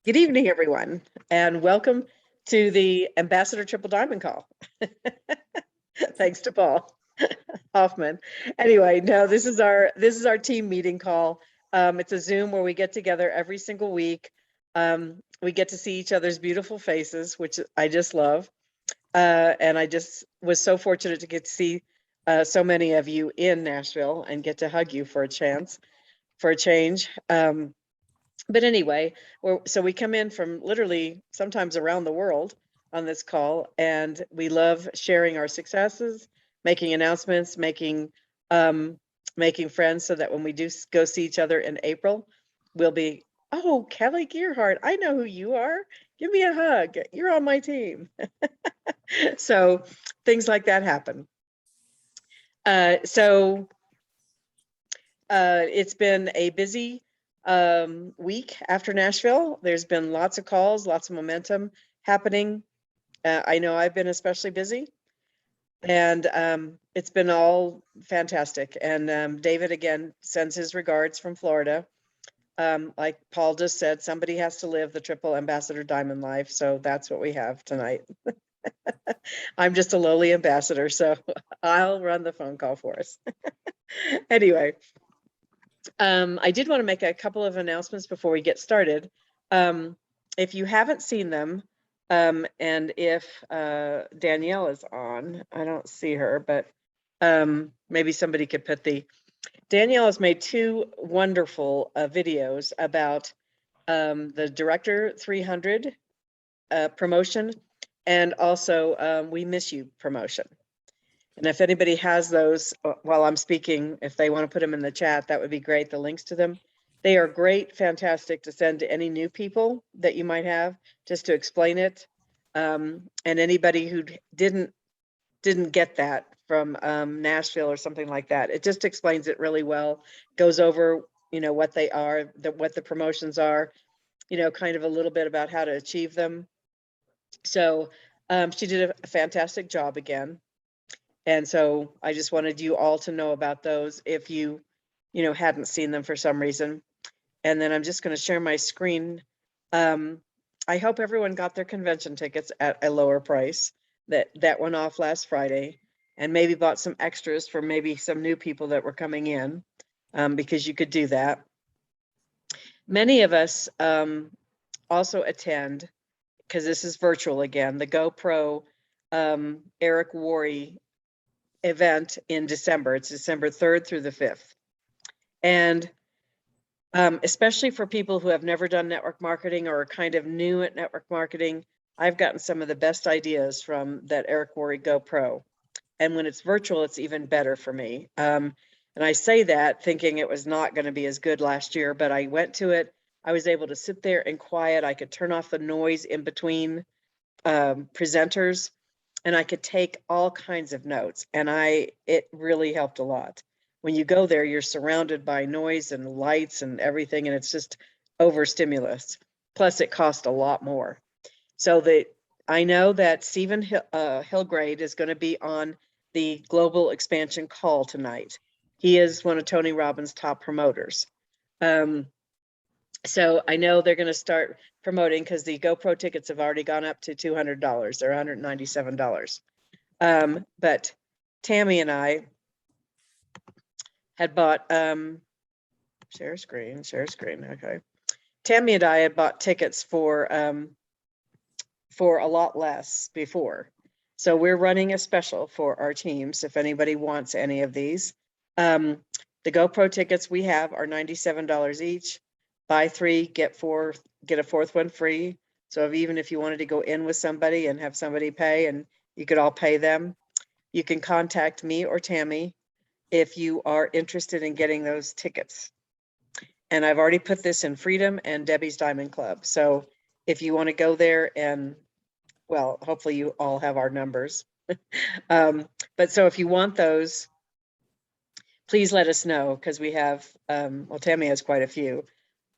Good evening, everyone, and welcome to the Ambassador Triple Diamond Call. Thanks to Paul Hoffman. Anyway, no, this is our team meeting call. It's a Zoom where we get together every single week. We get to see each other's beautiful faces, which I just love. And I just was so fortunate to get to see so many of you in Nashville and get to hug you for a change. But anyway, so we come in from literally sometimes around the world on this call, and we love sharing our successes, making announcements, making friends, so that when we do go see each other in April, we'll be, oh, Kelly Gearhart, I know who you are. Give me a hug. You're on my team. So things like that happen. It's been a busy week after Nashville. There's been lots of calls, lots of momentum happening. I know I've been especially busy, and it's been all fantastic. And David again sends his regards from Florida. Like Paul just said, somebody has to live the triple Ambassador Diamond life, so that's what we have tonight. I'm just a lowly ambassador, so I'll run the phone call for us. Anyway. I did want to make a couple of announcements before we get started. If you haven't seen them, and if Danielle is on, I don't see her, but maybe somebody could put Danielle has made two wonderful videos about the Director 300 promotion, and also We Miss You promotion. And if anybody has those while I'm speaking, if they want to put them in the chat, that would be great. The links to them. They are great, fantastic to send to any new people that you might have, just to explain it. And anybody who didn't get that from Nashville or something like that, it just explains it really well, goes over, what they are, what the promotions are, kind of a little bit about how to achieve them. So she did a fantastic job again. And so I just wanted you all to know about those if you hadn't seen them for some reason. And then I'm just going to share my screen. I hope everyone got their convention tickets at a lower price. That went off last Friday, and maybe bought some extras for maybe some new people that were coming in, because you could do that. Many of us also attend, because this is virtual again, the GoPro Eric Worre event in December. It's December 3rd through the 5th. And especially for people who have never done network marketing or are kind of new at network marketing, I've gotten some of the best ideas from that Eric Worre GoPro. And when it's virtual, it's even better for me. And I say that thinking it was not going to be as good last year, but I went to it. I was able to sit there and quiet. I could turn off the noise in between presenters, and I could take all kinds of notes, and it really helped a lot. When you go there, you're surrounded by noise and lights and everything, and it's just overstimulus. Plus, it cost a lot more. So I know that Stephen Hilgrade is going to be on the Global Expansion call tonight. He is one of Tony Robbins' top promoters. So I know they're going to start promoting, because the GoPro tickets have already gone up to $200. They're $197. But Tammy and I had bought, share screen. Okay. Tammy and I had bought tickets for a lot less before. So we're running a special for our teams. If anybody wants any of these, the GoPro tickets we have are $97 each. Buy 3, get 4, get a 4th one free. So even if you wanted to go in with somebody and have somebody pay, and you could all pay them, you can contact me or Tammy if you are interested in getting those tickets. And I've already put this in Freedom and Debbie's Diamond Club. So if you want to go there, and well, hopefully you all have our numbers. But so if you want those, please let us know, because we have, well, Tammy has quite a few.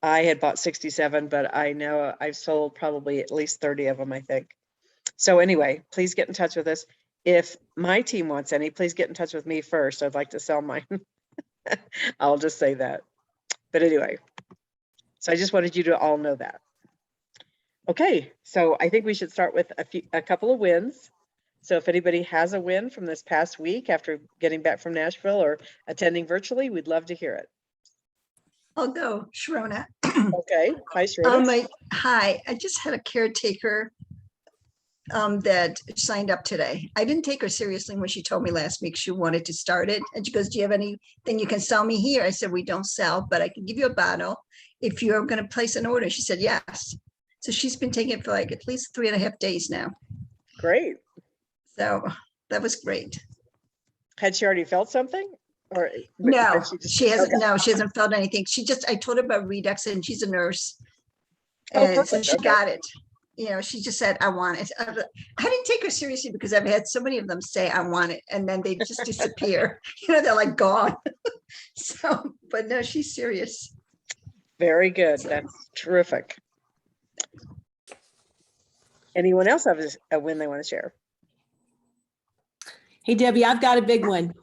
I had bought 67, but I know I've sold probably at least 30 of them, I think. So anyway, please get in touch with us. If my team wants any, please get in touch with me first. I'd like to sell mine. I'll just say that. But anyway, so I just wanted you to all know that. Okay, so I think we should start with a couple of wins. So if anybody has a win from this past week after getting back from Nashville or attending virtually, we'd love to hear it. I'll go, Sharona. Okay, hi Sharona. Hi, I just had a caretaker that signed up today. I didn't take her seriously when she told me last week she wanted to start it. And she goes, do you have anything you can sell me here? I said, we don't sell, but I can give you a bottle if you're going to place an order. She said, yes. So she's been taking it for like at least 3.5 days now. Great. So that was great. Had she already felt something? Or No, she hasn't. Okay. No, she hasn't felt anything. I told her about Redux, and she's a nurse. Oh, And so perfect. she Okay. got it. You know, she just said, I want it. I didn't take her seriously because I've had so many of them say, I want it. And then they just disappear. You know, they're like gone. So, but no, she's serious. Very good. That's terrific. Anyone else have a win they want to share? Hey, Debbie, I've got a big one.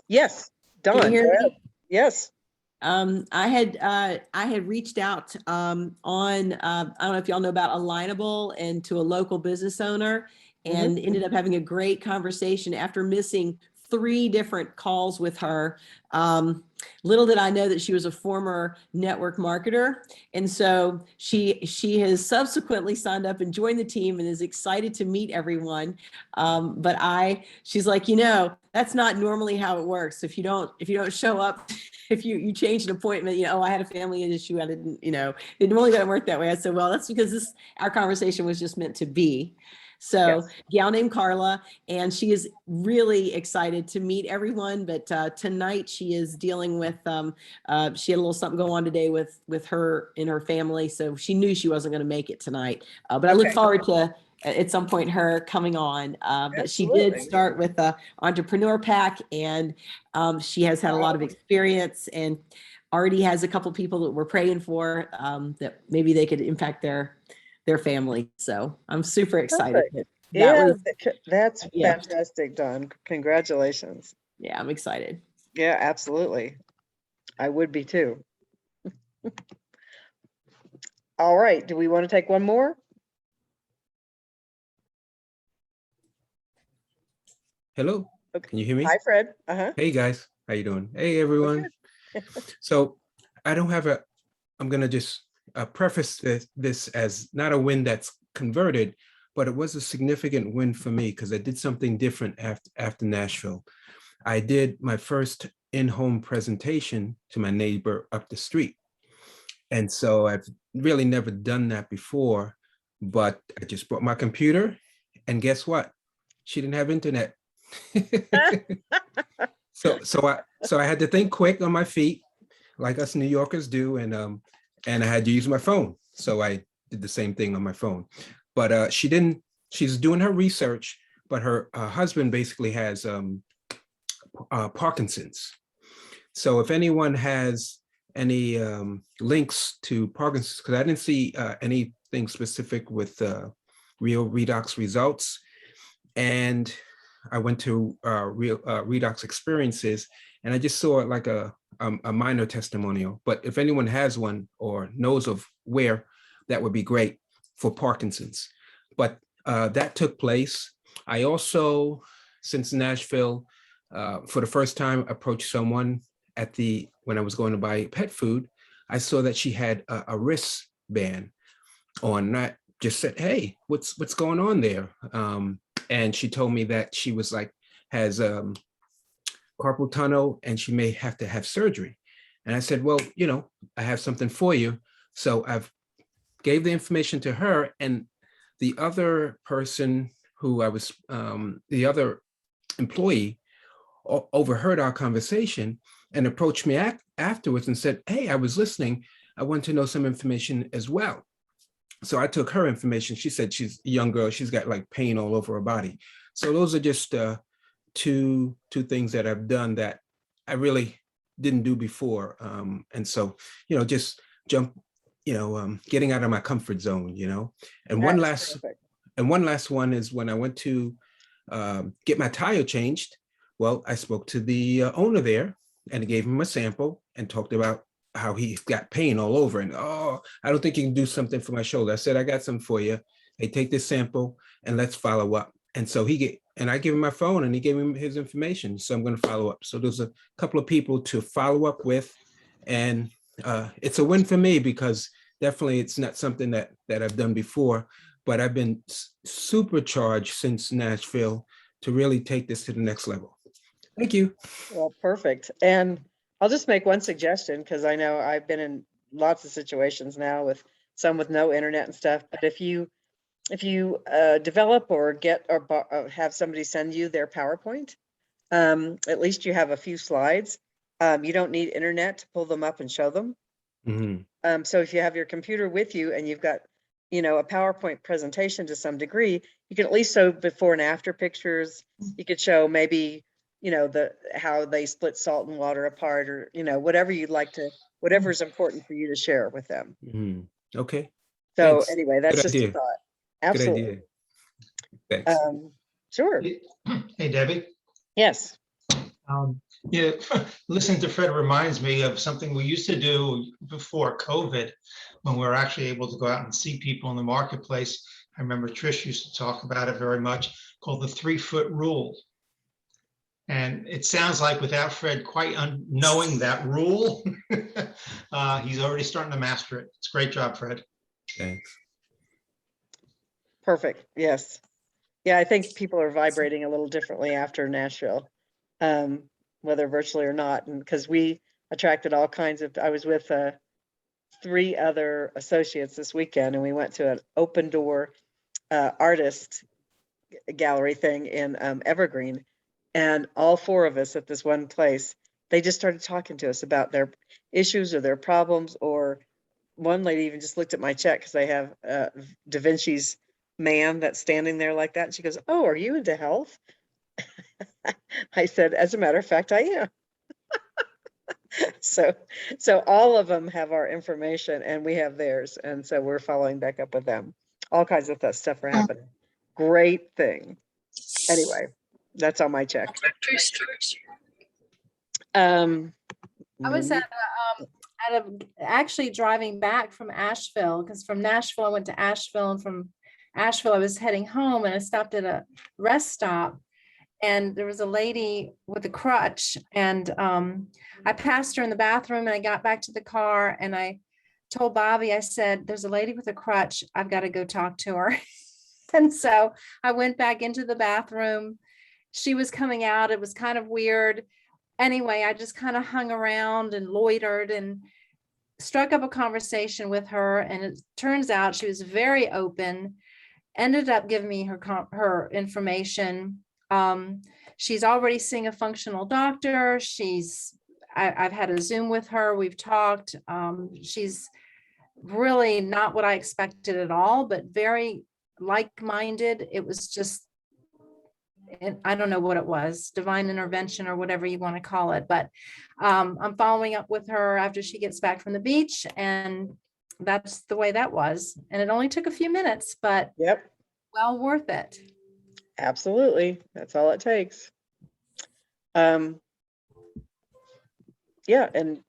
Yes, Can you Dawn. hear go ahead. me? Yes. I had reached out on I don't know if y'all know about Alignable and to a local business owner, and ended up having a great conversation after missing 3 different calls with her. Little did I know that she was a former network marketer. And so she has subsequently signed up and joined the team and is excited to meet everyone. But she's like, that's not normally how it works. If you don't show up, if you change an appointment, I had a family issue. I didn't, it normally doesn't work that way. I said, well, that's because our conversation was just meant to be. So Yes. gal named Carla, and she is really excited to meet everyone. But tonight she is dealing with, she had a little something go on today with her and her family. So she knew she wasn't going to make it tonight. But I look forward to at some point her coming on. But she did start with the Entrepreneur Pack, and she has had a lot of experience and already has a couple people that we're praying for that maybe they could impact their family. So I'm super excited. That's fantastic, Dawn. Congratulations. Yeah, I'm excited. Yeah, absolutely. I would be too. All right. Do we want to take one more? Hello. Okay. Can you hear me? Hi, Fred. Hey guys, how you doing? Hey everyone. So I don't have I'm gonna just preface this as not a win that's converted, but it was a significant win for me because I did something different after Nashville. I did my first in-home presentation to my neighbor up the street. And so I've really never done that before, but I just brought my computer, and guess what? She didn't have internet. So I had to think quick on my feet, like us New Yorkers do, and I had to use my phone. So I did the same thing on my phone. But she's doing her research, but her husband basically has Parkinson's. So if anyone has any links to Parkinson's, because I didn't see anything specific with real redox results. And I went to real redox experiences, and I just saw like a minor testimonial. But if anyone has one or knows of where, that would be great for Parkinson's. But that took place. I also, since Nashville, for the first time, approached someone when I was going to buy pet food. I saw that she had a wristband on. And I just said, "Hey, what's going on there?" And she told me that she has carpal tunnel and she may have to have surgery. And I said, well, I have something for you. So I've gave the information to her, and the other person who the other employee overheard our conversation and approached me afterwards and said, hey, I was listening. I want to know some information as well. So I took her information. She said she's a young girl. She's got like pain all over her body. So those are just two things that I've done that I really didn't do before. And so, just getting out of my comfort zone, And one last one is when I went to get my tire changed. Well, I spoke to the owner there and gave him a sample and talked about how he's got pain all over, and oh, I don't think you can do something for my shoulder. I said, I got something for you. Hey, take this sample and let's follow up. And so I gave him my phone and he gave him his information. So I'm going to follow up. So there's a couple of people to follow up with, and it's a win for me because definitely it's not something that I've done before, but I've been supercharged since Nashville to really take this to the next level. Thank you. Well, perfect. And I'll just make one suggestion because I know I've been in lots of situations now with some with no internet and stuff. But if you develop or get or have somebody send you their PowerPoint, at least you have a few slides. You don't need internet to pull them up and show them. Mhm. So if you have your computer with you and you've got, a PowerPoint presentation to some degree, you can at least show before and after pictures. You could show maybe, how they split salt and water apart, or, whatever you'd like to, whatever is important for you to share with them. Mhm. Okay. So Thanks. anyway, that's Good just a idea. thought. Good Absolutely. idea. Thanks. Sure. Hey, Debbie. Yes. Yeah, listening to Fred reminds me of something we used to do before COVID, when we were actually able to go out and see people in the marketplace. I remember Trish used to talk about it very much, called the 3-foot rule. And it sounds like without Fred quite knowing that rule, he's already starting to master it. It's a great job, Fred. Thanks. Perfect. Yes. Yeah, I think people are vibrating a little differently after Nashville, whether virtually or not. And because we attracted all kinds of, I was with 3 other associates this weekend, and we went to an open door artist gallery thing in Evergreen. And all 4 of us at this one place, they just started talking to us about their issues or their problems. Or one lady even just looked at my check because I have Da Vinci's man that's standing there like that. And she goes, "Oh, are you into health?" I said, "As a matter of fact, I am." So all of them have our information and we have theirs. And so we're following back up with them. All kinds of stuff are happening. Great thing. Anyway, that's on my check. I was actually driving back from Asheville, because from Nashville I went to Asheville, and from Asheville I was heading home, and I stopped at a rest stop, and there was a lady with a crutch, and I passed her in the bathroom, and I got back to the car and I told Bobby, I said, "There's a lady with a crutch. I've got to go talk to her." And so I went back into the bathroom. She was coming out. It was kind of weird. Anyway, I just kind of hung around and loitered and struck up a conversation with her. And it turns out she was very open, ended up giving me her information. She's already seeing a functional doctor. I've had a Zoom with her. We've talked. She's really not what I expected at all, but very like-minded. It was just, and I don't know what it was, divine intervention or whatever you want to call it. But I'm following up with her after she gets back from the beach, and that's the way that was. And it only took a few minutes, but Yep, well worth it. absolutely. That's all it takes. Yeah, and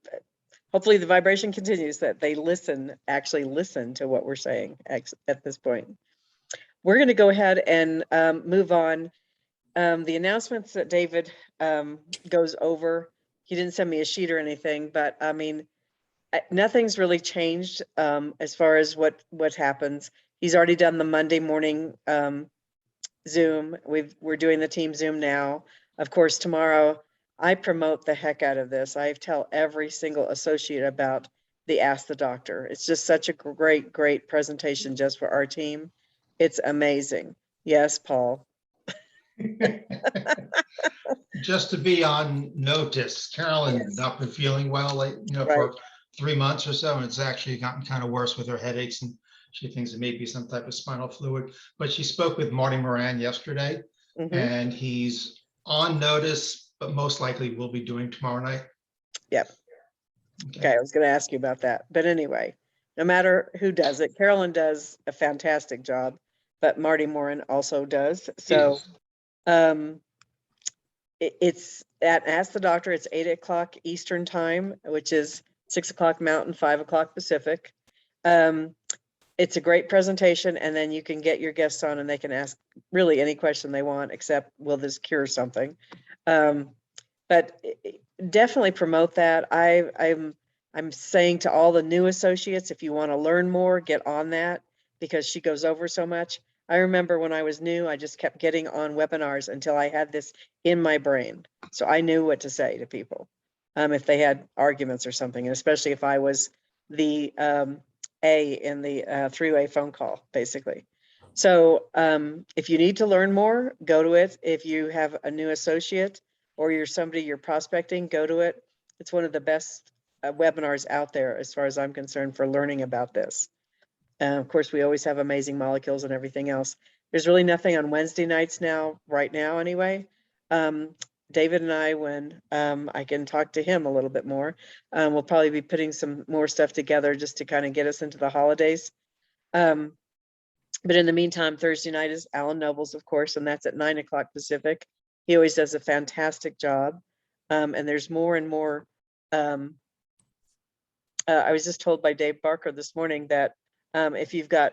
hopefully the vibration continues, that they actually listen to what we're saying at this point. We're going to go ahead and move on. The announcements that David goes over, he didn't send me a sheet or anything, but I mean, nothing's really changed as far as what happens. He's already done the Monday morning Zoom. We're doing the team Zoom now. Of course, tomorrow I promote the heck out of this. I tell every single associate about the Ask the Doctor. It's just such a great presentation just for our team. It's amazing. Yes, Paul. Just to be on notice, Carolyn's not been feeling well, like, for 3 months or so, and it's actually gotten kind of worse with her headaches, and she thinks it may be some type of spinal fluid. But she spoke with Marty Moran yesterday, and he's on notice, but most likely will be doing tomorrow night. Yep. Okay, I was going to ask you about that. But anyway, no matter who does it, Carolyn does a fantastic job, but Marty Moran also does. So it's at Ask the Doctor. It's 8 o'clock Eastern time, which is 6 o'clock Mountain, 5 o'clock Pacific. It's a great presentation, and then you can get your guests on and they can ask really any question they want, except will this cure something? But definitely promote that. I'm saying to all the new associates, if you want to learn more, get on that, because she goes over so much. I remember when I was new, I just kept getting on webinars until I had this in my brain. So I knew what to say to people if they had arguments or something, and especially if I was the A in the three-way phone call, basically. So if you need to learn more, go to it. If you have a new associate or you're somebody you're prospecting, go to it. It's one of the best webinars out there as far as I'm concerned for learning about this. Of course, we always have amazing molecules and everything else. There's really nothing on Wednesday nights now, right now anyway. David and I, when I can talk to him a little bit more, we'll probably be putting some more stuff together just to kind of get us into the holidays. But in the meantime, Thursday night is Alan Nobles, of course, and that's at 9 o'clock Pacific. He always does a fantastic job. And there's more and more. I was just told by Dave Barker this morning that if you've got,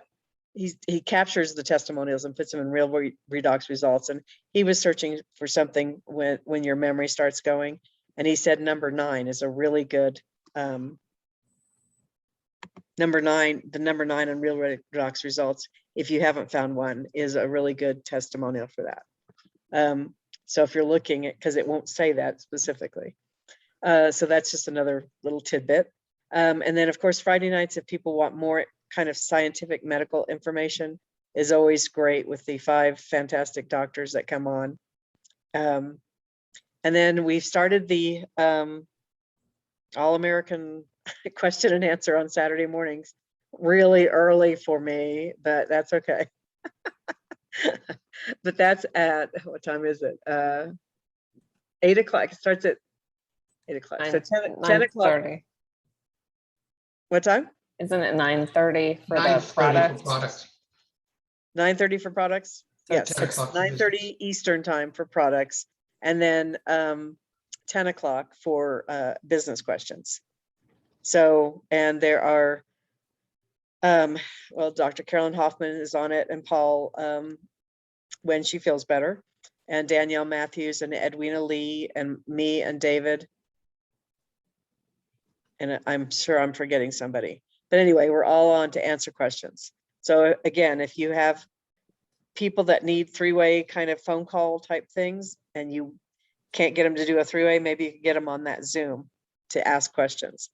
he captures the testimonials and puts them in real redox results. And he was searching for something when your memory starts going. And he said number 9 is a really good, number 9 on real redox results, if you haven't found one, is a really good testimonial for that. So if you're looking at, because it won't say that specifically. So that's just another little tidbit. And then of course, Friday nights, if people want more kind of scientific medical information, is always great with the 5 fantastic doctors that come on. And then we've started the All-American question and answer on Saturday mornings, really early for me, but that's okay. But that's at, what time is it? 8 o'clock. It starts at 8 o'clock. So 10 o'clock. 9:30. What time? Isn't it 9:30 for the 9:30 for product? product. 9:30 for products? Yes, 10 o'clock for 9:30 Eastern time for products. And then 10 o'clock for business questions. So, and there are, well, Dr. Carolyn Hoffman is on it, and Paul, when she feels better, and Danielle Matthews and Edwina Lee and me and David. And I'm sure I'm forgetting somebody. But anyway, we're all on to answer questions. So again, if you have people that need 3-way kind of phone call type things and you can't get them to do a 3-way, maybe you can get them on that Zoom to ask questions.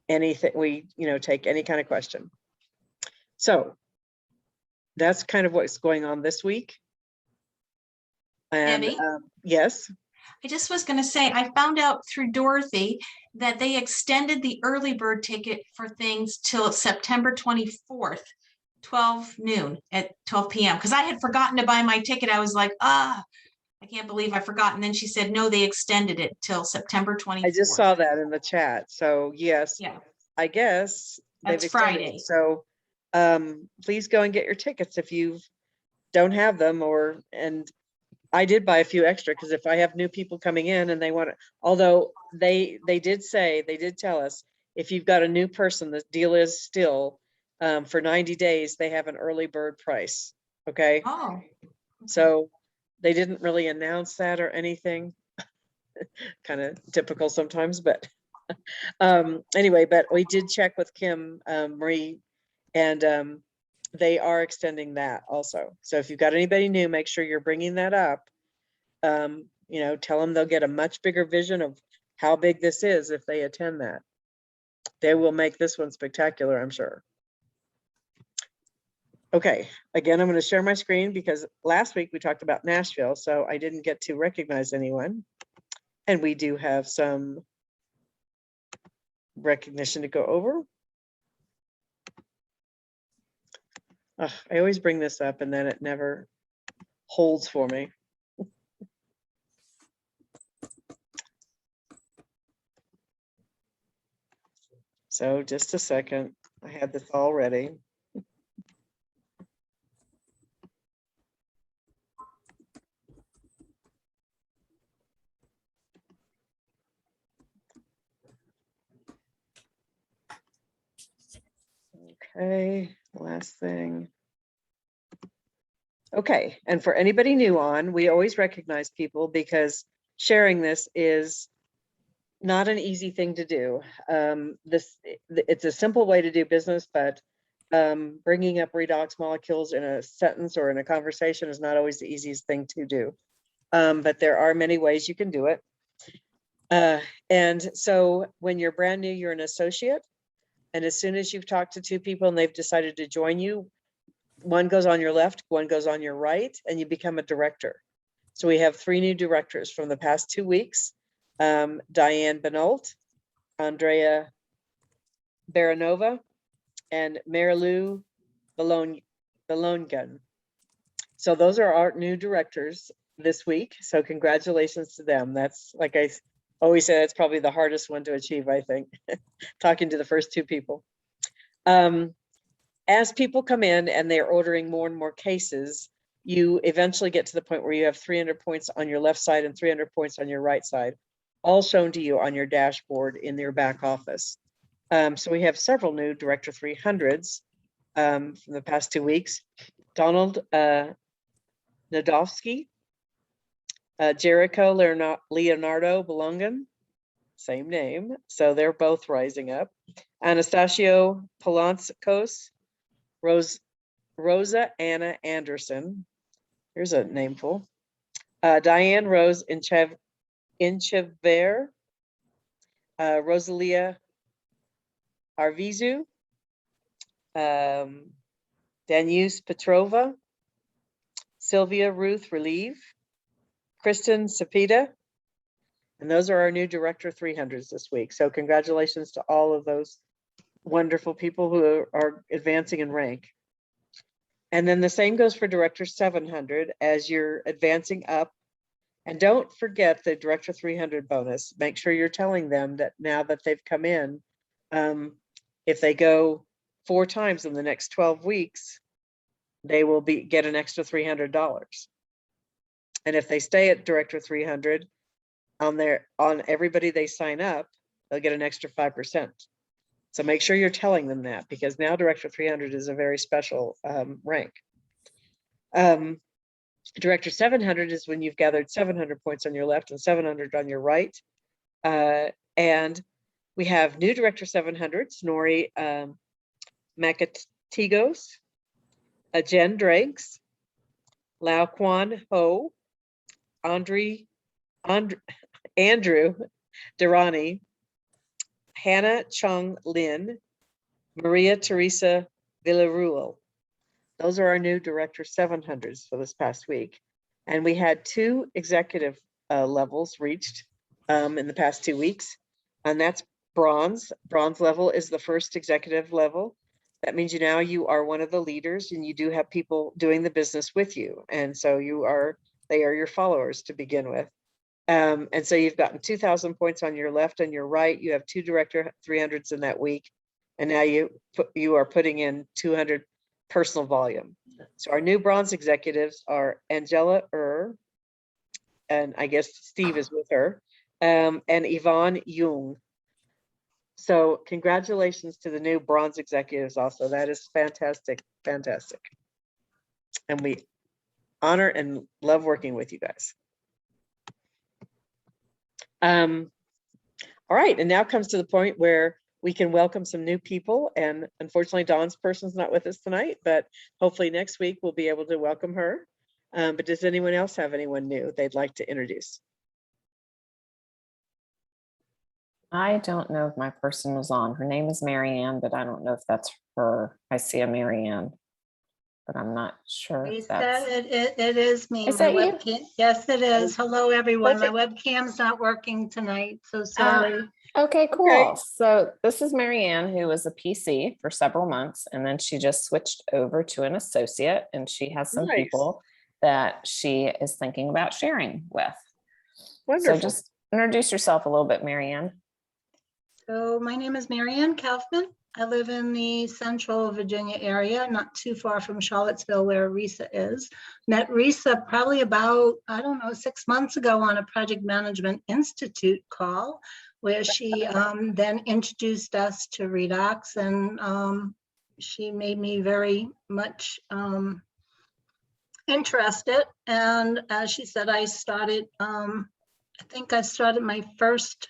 Anything, we, take any kind of question. So that's kind of what's going on this week. And Debbie? yes. I just was going to say, I found out through Dorothy that they extended the early bird ticket for things till September 24th, 12 noon at 12 p.m. Because I had forgotten to buy my ticket. I was like, I can't believe I forgot. And then she said, no, they extended it till September 24th. I just saw that in the chat. So yes, Yeah, I guess That's they've extended Friday. it. So please go and get your tickets if you don't have them, and I did buy a few extra because if I have new people coming in and they want to, although they did tell us, if you've got a new person, the deal is still for 90 days, they have an early bird price. Okay. Oh, So they didn't really announce that or anything. Kind of typical sometimes, but anyway, but we did check with Kim Marie, and they are extending that also. So if you've got anybody new, make sure you're bringing that up. Tell them they'll get a much bigger vision of how big this is if they attend that. They will make this one spectacular, I'm sure. Okay, again, I'm going to share my screen because last week we talked about Nashville, so I didn't get to recognize anyone. And we do have some recognition to go over. I always bring this up and then it never holds for me. So just a second, I had this all ready. Okay, last thing. Okay, and for anybody new on, we always recognize people because sharing this is not an easy thing to do. It's a simple way to do business, but bringing up redox molecules in a sentence or in a conversation is not always the easiest thing to do. But there are many ways you can do it. And so when you're brand new, you're an associate. And as soon as you've talked to two people and they've decided to join you, one goes on your left, one goes on your right, and you become a director. So we have 3 new directors from the past 2 weeks. Diane Benolt, Andrea Baranova, and Marilou Belongan. So those are our new directors this week. So congratulations to them. That's, like I always say, that's probably the hardest one to achieve, I think, talking to the first 2 people. As people come in and they're ordering more and more cases, you eventually get to the point where you have 300 points on your left side and 300 points on your right side, all shown to you on your dashboard in your back office. So we have several new Director 300s from the past 2 weeks. Donald Nadovsky, Jericho Leonardo Belongan, same name, so they're both rising up. Anastasio Polanskos, Rosa Anna Anderson, here's a nameful. Diane Rose Inchever, Rosalia Arvizu, Danuse Petrova, Sylvia Ruth Relieve, Kristen Sapita, and those are our new Director 300s this week. So congratulations to all of those wonderful people who are advancing in rank. And then the same goes for Director 700 as you're advancing up. And don't forget the Director 300 bonus. Make sure you're telling them that now that they've come in, if they go 4 times in the next 12 weeks, they will get an extra $300. And if they stay at Director 300 on everybody they sign up, they'll get an extra 5%. So make sure you're telling them that, because now Director 300 is a very special rank. Director 700 is when you've gathered 700 points on your left and 700 on your right. And we have new Director 700s, Nori Makatigos, Jen Drakes, Lau Quan Ho, Andrew Durrani, Hannah Chung Lin, Maria Teresa Villaruel. Those are our new Director 700s for this past week. And we had 2 executive levels reached in the past 2 weeks. And that's bronze. Bronze level is the first executive level. That means now you are one of the leaders and you do have people doing the business with you. And so they are your followers to begin with. And so you've gotten 2,000 points on your left and your right. You have 2 Director 300s in that week. And now you are putting in 200 personal volume. So our new bronze executives are Angela and I guess Steve is with her, and Yvonne Jung. So congratulations to the new bronze executives also. That is fantastic, fantastic. And we honor and love working with you guys. All right, and now comes to the point where we can welcome some new people. And unfortunately, Dawn's person's not with us tonight, but hopefully next week we'll be able to welcome her. But does anyone else have anyone new they'd like to introduce? I don't know if my person was on. Her name is Marianne, but I don't know if that's her. I see a Marianne, but I'm not sure if Lisa, that's. it is me. Is My that you? webcam- Yes, it is. Hello, everyone. My Perfect. webcam's not working tonight, so sorry. Okay, cool. Okay. So this is Marianne, who was a PC for several months, and then she just switched over to an associate, and she has some Nice. people that she is thinking about sharing with. Wonderful. So just introduce yourself a little bit, Marianne. So my name is Marianne Kaufman. I live in the central Virginia area, not too far from Charlottesville, where Risa is. Met Risa probably about, 6 months ago on a Project Management Institute call, where she then introduced us to Redox and she made me very much interested. And as she said, I think I started my first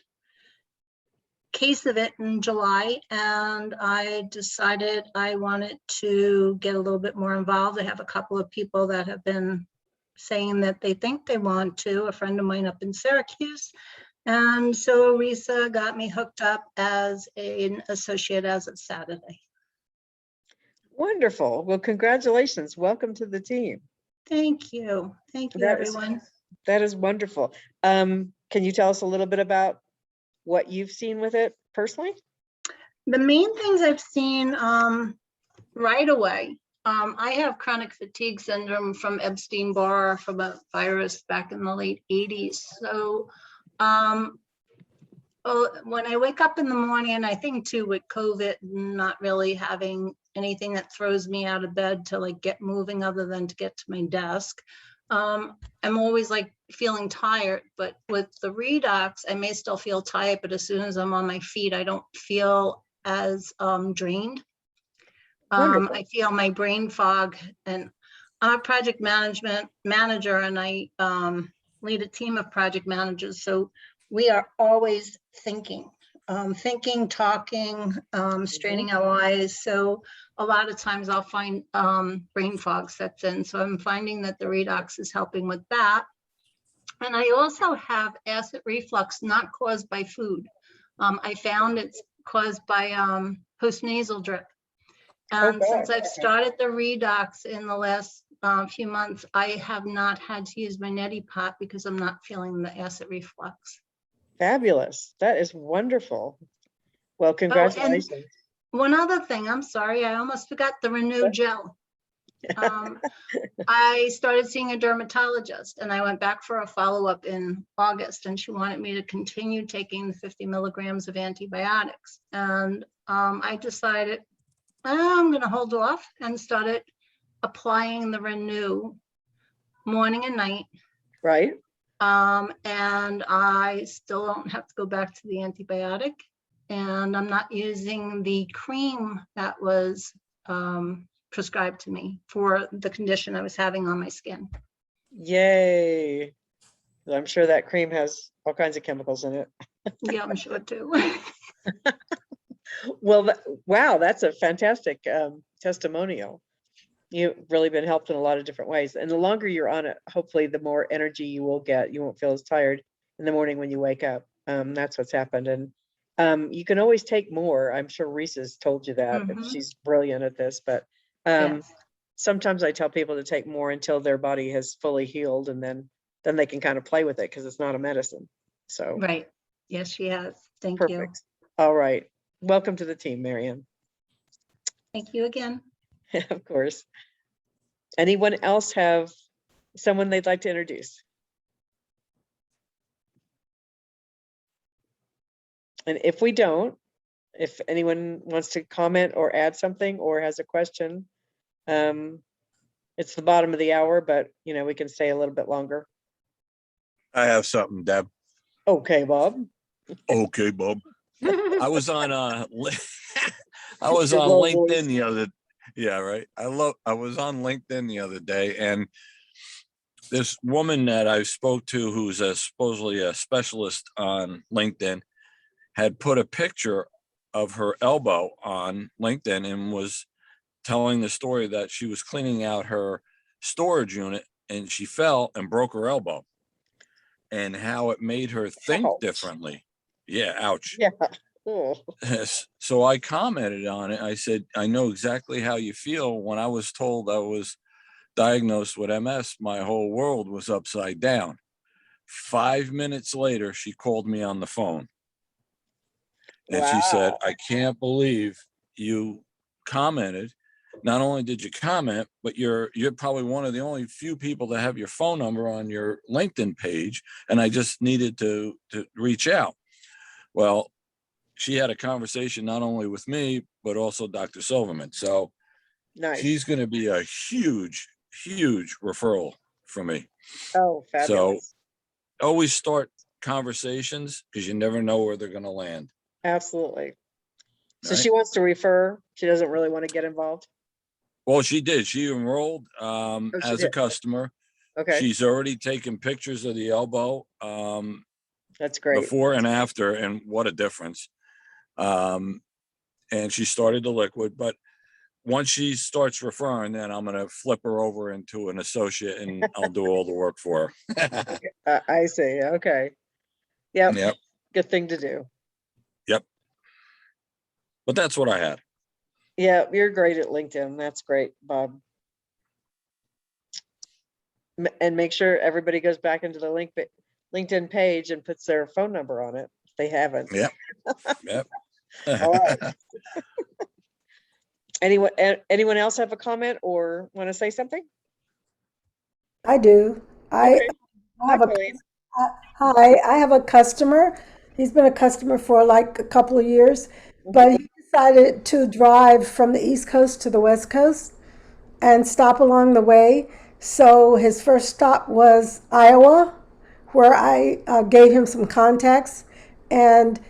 case of it in July, and I decided I wanted to get a little bit more involved. I have a couple of people that have been saying that they think they want to, a friend of mine up in Syracuse. And so Risa got me hooked up as an associate as of Saturday. Wonderful. Well, congratulations. Welcome to the team. Thank you. Thank you, That is- everyone. That is wonderful. Can you tell us a little bit about what you've seen with it personally? The main things I've seen right away, I have chronic fatigue syndrome from Epstein-Barr, from a virus back in the late 80s. So when I wake up in the morning, and I think too with COVID, not really having anything that throws me out of bed to like get moving other than to get to my desk. I'm always like feeling tired, but with the redox, I may still feel tired, but as soon as I'm on my feet, I don't feel as drained. Wonderful. I feel my brain fog, and I'm a project management manager, and I lead a team of project managers. So we are always thinking, talking, straining our eyes. So a lot of times I'll find brain fog sets in. So I'm finding that the redox is helping with that. And I also have acid reflux not caused by food. I found it's caused by postnasal drip. And since I've started the redox in the last few months, I have not had to use my neti pot because I'm not feeling the acid reflux. Fabulous. That is wonderful. Well, congratulations. One other thing, I'm sorry, I almost forgot the Renew gel. I started seeing a dermatologist, and I went back for a follow-up in August, and she wanted me to continue taking the 50 milligrams of antibiotics. And I decided I'm going to hold off and started applying the Renew morning and night. Right. And I still don't have to go back to the antibiotic, and I'm not using the cream that was prescribed to me for the condition I was having on my skin. Yay. I'm sure that cream has all kinds of chemicals in it. Yeah, I'm sure too. Well, wow, that's a fantastic testimonial. You've really been helped in a lot of different ways. And the longer you're on it, hopefully the more energy you will get. You won't feel as tired in the morning when you wake up. That's what's happened. And you can always take more. I'm sure Risa's told you that. She's brilliant at this, but Yes. sometimes I tell people to take more until their body has fully healed, and then they can kind of play with it because it's not a medicine. So Right. Yes, she has. Thank you. perfect. All right. Welcome to the team, Marianne. Thank you again. Of course. Anyone else have someone they'd like to introduce? And if we don't, if anyone wants to comment or add something or has a question, it's the bottom of the hour, but we can stay a little bit longer. I have something, Deb. Okay, Bob. Okay, Bob. I was on I was Your on low LinkedIn voice. the other I was on LinkedIn the other day, and this woman that I spoke to, who's supposedly a specialist on LinkedIn, had put a picture of her elbow on LinkedIn and was telling the story that she was cleaning out her storage unit and she fell and broke her elbow, and how it made her think Ouch. differently. Yeah, ouch. Yeah. Oh. So I commented on it. I said, I know exactly how you feel. When I was told I was diagnosed with MS, my whole world was upside down. 5 minutes later, she called me on the phone. And she said, Wow. I can't believe you commented. Not only did you comment, but you're probably one of the only few people that have your phone number on your LinkedIn page. And I just needed to reach out. Well, she had a conversation not only with me, but also Dr. Silverman. So Nice. she's going to be a huge, huge referral for me. Oh, fabulous. So always start conversations because you never know where they're going to land. Absolutely. So Right. she wants to refer. She doesn't really want to get involved. Well, she did. She enrolled she as a did. customer. Okay, She's already taken pictures of the elbow that's great. before and after, and what a difference. And she started the liquid, but once she starts referring, then I'm gonna flip her over into an associate and I'll do all the work for her. I see. Okay. Yep. Yep, Good thing to do. but that's what I had. Yeah, you're great at LinkedIn. That's great, Bob. And make sure everybody goes back into the LinkedIn page and puts their phone number on it if they haven't. Yep. Yep. All right. Anyone else have a comment or want to say something? I do. Okay. I have a Colleen. hi. I have a customer. He's been a customer for like a couple of years, but he decided to drive from the East Coast to the West Coast and stop along the way. So his first stop was Iowa, where I gave him some contacts, and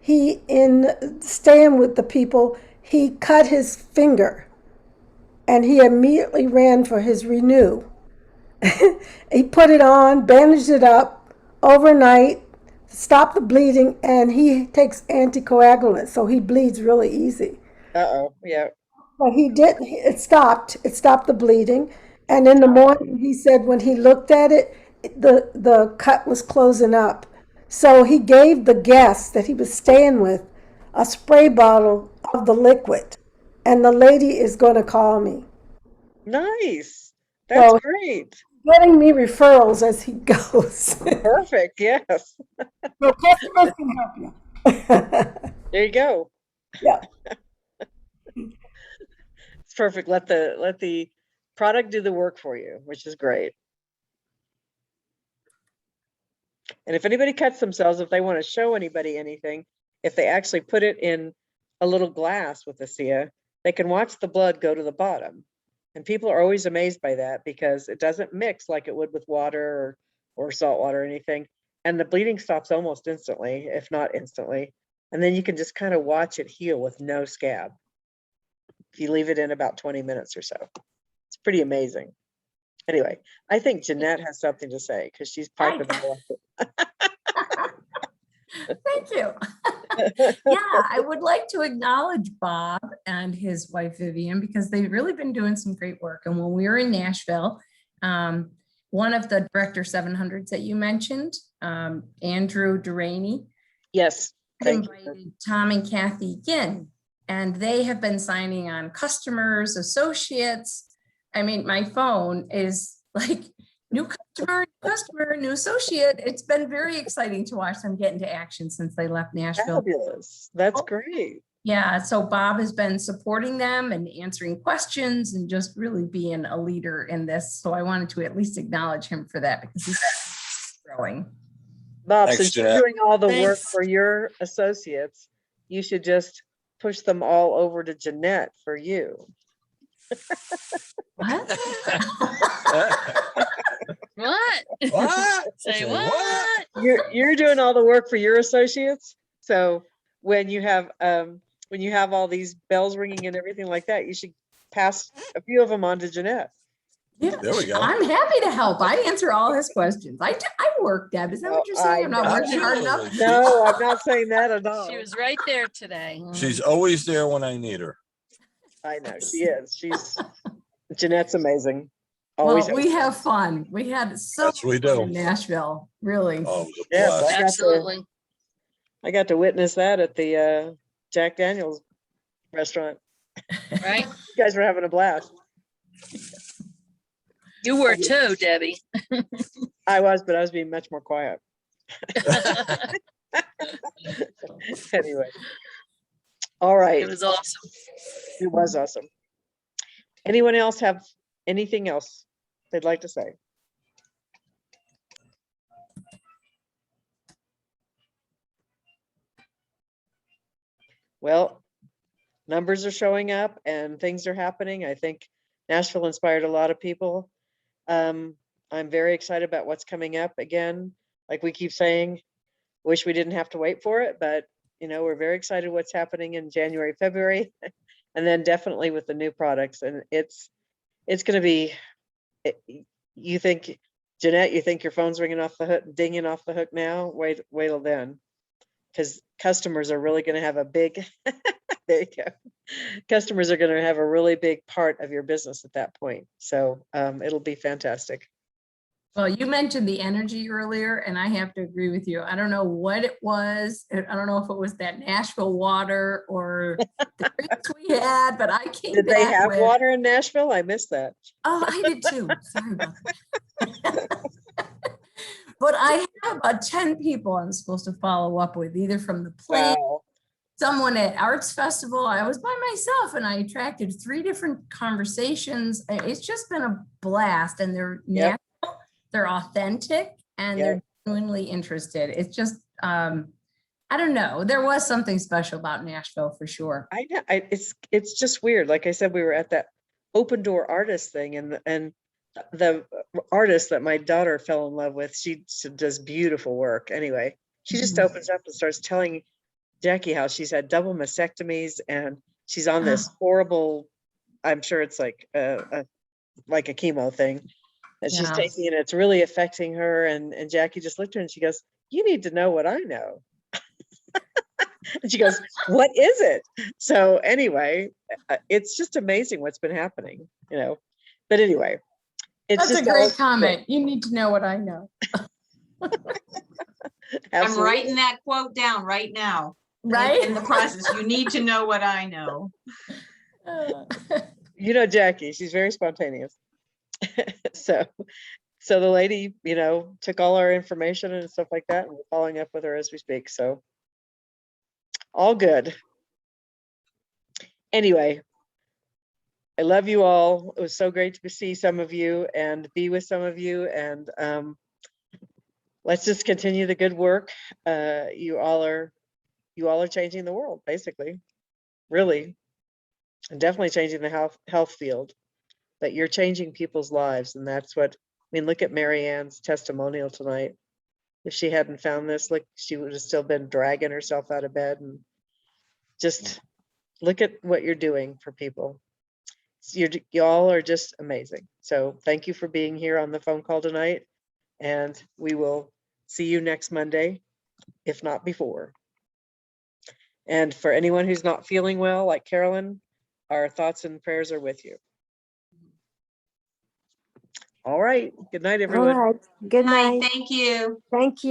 he, in staying with the people, he cut his finger, and he immediately ran for his Renew. He put it on, bandaged it up overnight, stopped the bleeding, and he takes anticoagulants, so he bleeds really easy. Uh-oh. Yeah. But he didn't, it stopped the bleeding. And in the morning, he said when he looked at it, the cut was closing up. So he gave the guest that he was staying with a spray bottle of the liquid. And the lady is going to call me. Nice. That's So- great. Getting me referrals as he goes. Perfect. Yes. So customers can help you. There you go. Yeah. It's perfect. Let the product do the work for you, which is great. And if anybody cuts themselves, if they want to show anybody anything, if they actually put it in a little glass with the SIA, they can watch the blood go to the bottom. And people are always amazed by that because it doesn't mix like it would with water or salt water or anything. And the bleeding stops almost instantly, if not instantly. And then you can just kind of watch it heal with no scab. If you leave it in about 20 minutes or so. It's pretty amazing. Anyway, I think Jeanette has something to say because she's piping the whole. Thank you. Yeah, I would like to acknowledge Bob and his wife Vivian because they've really been doing some great work. And when we were in Nashville, one of the Director 700s that you mentioned, Andrew Duraney, Yes. invited Tom and Kathy Ginn, and they have been signing on customers, associates. I mean, my phone is like new customer, new associate. It's been very exciting to watch them get into action since they left Nashville. Fabulous. That's great. Yeah, so Bob has been supporting them and answering questions and just really being a leader in this. So I wanted to at least acknowledge him for that because he's growing. Bob, Thanks, since you're Jeanette. doing all the work Thanks. for your associates, you should just push them all over to Jeanette for you. What? What? What? Say Say what? You're doing all the work for your associates. So when you have all these bells ringing and everything like that, you should pass a few of them on to Jeanette. Yeah, There we go. I'm happy to help. I answer all his questions. I work, Deb. Is that what you're saying? I'm not I working hard enough. Absolutely. No, I'm not saying that at all. She was right there today. She's always there when I need her. I know she is. Jeanette's amazing. Well, Always. we have fun. We had so Yes, we much fun do. in Nashville, really. Oh, it was a Yes, blast. Absolutely. I got to witness that at the Jack Daniel's restaurant. Right? You guys were having a blast. You were too, Debbie. I was, but I was being much more quiet. Anyway. All right. It was awesome. It was awesome. Anyone else have anything else they'd like to say? Well, numbers are showing up and things are happening. I think Nashville inspired a lot of people. I'm very excited about what's coming up again. Like we keep saying, wish we didn't have to wait for it, but we're very excited what's happening in January, February, and then definitely with the new products. And it's going to be, you think, Jeanette, you think your phone's ringing off the hook, dinging off the hook now? Wait till then. Because customers are really going to have a big, there you go. Customers are going to have a really big part of your business at that point. So it'll be fantastic. Well, you mentioned the energy earlier, and I have to agree with you. I don't know what it was. I don't know if it was that Nashville water or the drinks we had, but I came Did they back have with, water in Nashville? I missed that. oh, I did too. Sorry about that. But I have about 10 people I'm supposed to follow up with, either from the play, Wow. someone at Arts Festival. I was by myself and I attracted 3 different conversations. It's just been a blast, and they're Yep. natural, they're authentic, and Yep. they're genuinely interested. It's just, I don't know. There was something special about Nashville for sure. I know. It's just weird. Like I said, we were at that open door artist thing, and the artist that my daughter fell in love with, she does beautiful work. Anyway, she just opens up and starts telling Jackie how she's had double mastectomies and she's on this horrible, I'm sure it's like a chemo thing that she's Yeah. taking, and it's really affecting her. And Jackie just looked at her and she goes, "You need to know what I know." And she goes, "What is it?" So anyway, it's just amazing what's been happening, But anyway, it's That's a just all great good. comment. You need to know what I know. I'm Absolutely. writing that quote down right now. Right? In the process, you need to know what I know. Jackie, she's very spontaneous. So the lady, took all our information and stuff like that, and we're following up with her as we speak. So all good. Anyway, I love you all. It was so great to see some of you and be with some of you. And let's just continue the good work. You all are changing the world, basically, really, and definitely changing the health field. But you're changing people's lives, and that's what look at Marianne's testimonial tonight. If she hadn't found this, she would have still been dragging herself out of bed. And just look at what you're doing for people. Y'all are just amazing. So thank you for being here on the phone call tonight, and we will see you next Monday, if not before. And for anyone who's not feeling well, like Carolyn, our thoughts and prayers are with you. All right. Good night, everyone. All right. Good Hi, night. thank you. Thank you.